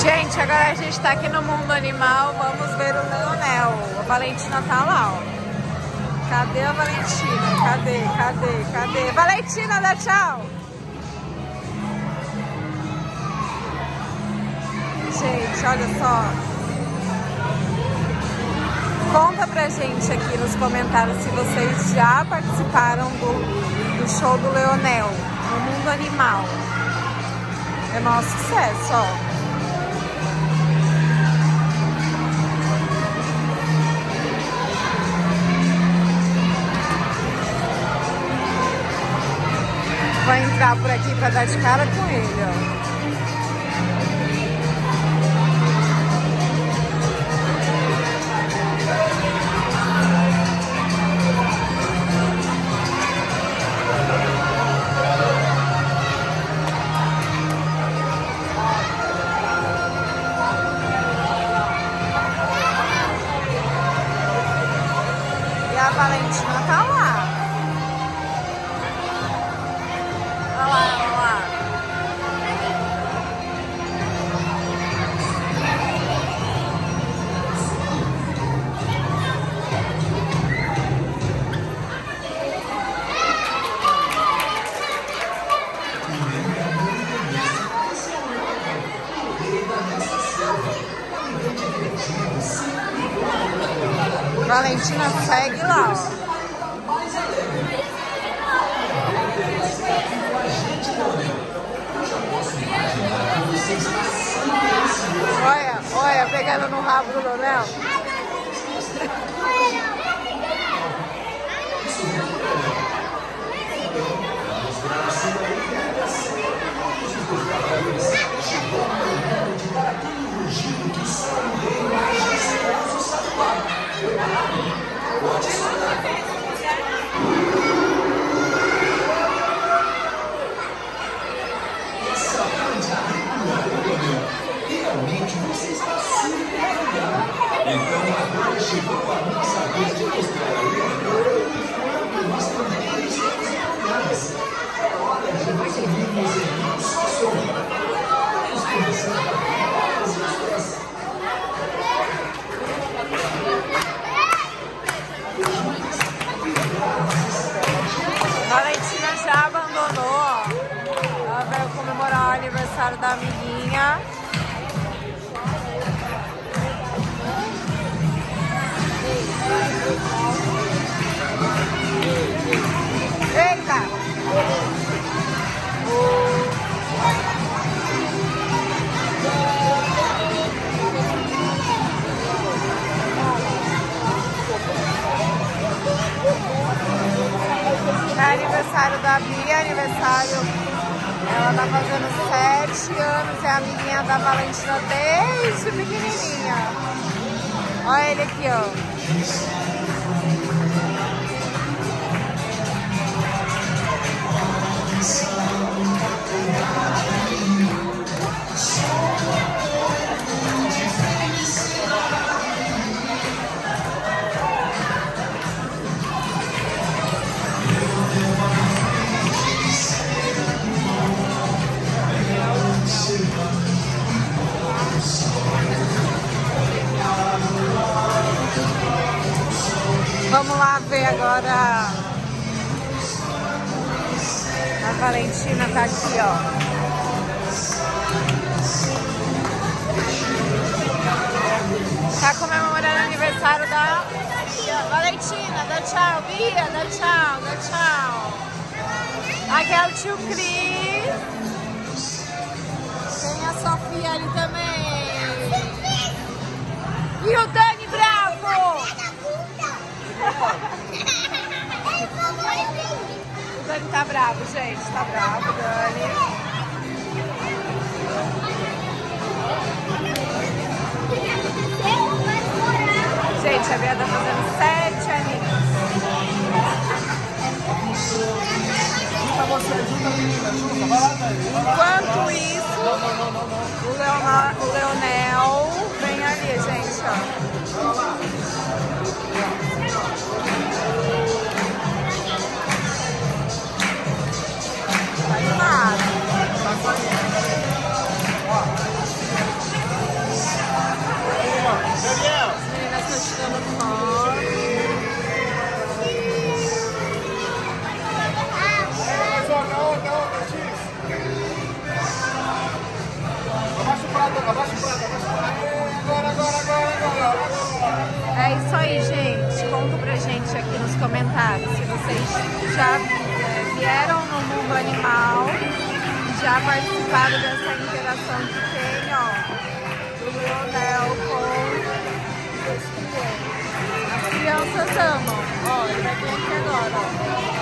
Gente, agora a gente tá aqui no mundo animal, vamos ver o Leonel. A Valentina tá lá, ó. Cadê a Valentina? Cadê? Valentina, dá tchau! Gente, olha só. Conta pra gente aqui nos comentários se vocês já participaram do show do Leonel no mundo animal. É nosso sucesso, ó. Vai entrar por aqui pra dar de cara com ele, ó. E a Valentina tá lá. Olha lá, olha lá. Valentina segue lá, ó. Olha, pegando no rabo do Leonel. Realmente você está surpreendendo. Então agora chegou a nossa vez de mostrar a Leonel e nós também estamos empolgados. É hora de nós ouvirmos em um só som. Vamos começar a ver as histórias. Valentina já abandonou, ó. Ela veio comemorar o aniversário da amiguinha. Eita! É aniversário da Bia, aniversário. Ela tá fazendo 7 anos, é amiguinha da Valentina desde pequenininha. Olha ele aqui, ó. Vamos lá ver agora. A Valentina tá aqui, ó. Tá comemorando o aniversário da Bia. Valentina, dá tchau. Bia, dá tchau, dá tchau. Aqui é o tio Cris. Tem a Sofia ali também. E o Dani Bravo. O Dani tá bravo, gente. Tá bravo, Dani. Gente, a Bia tá fazendo 7 aninhos. Enquanto isso, o Leonel vem ali, gente, ó. Vai nada. É isso aí, gente. Conta pra gente aqui nos comentários se vocês já vieram no mundo animal, já participaram dessa interação que tem, ó, do Lionel com os crianças. As crianças amam. Ó, ele vai vir aqui agora, ó.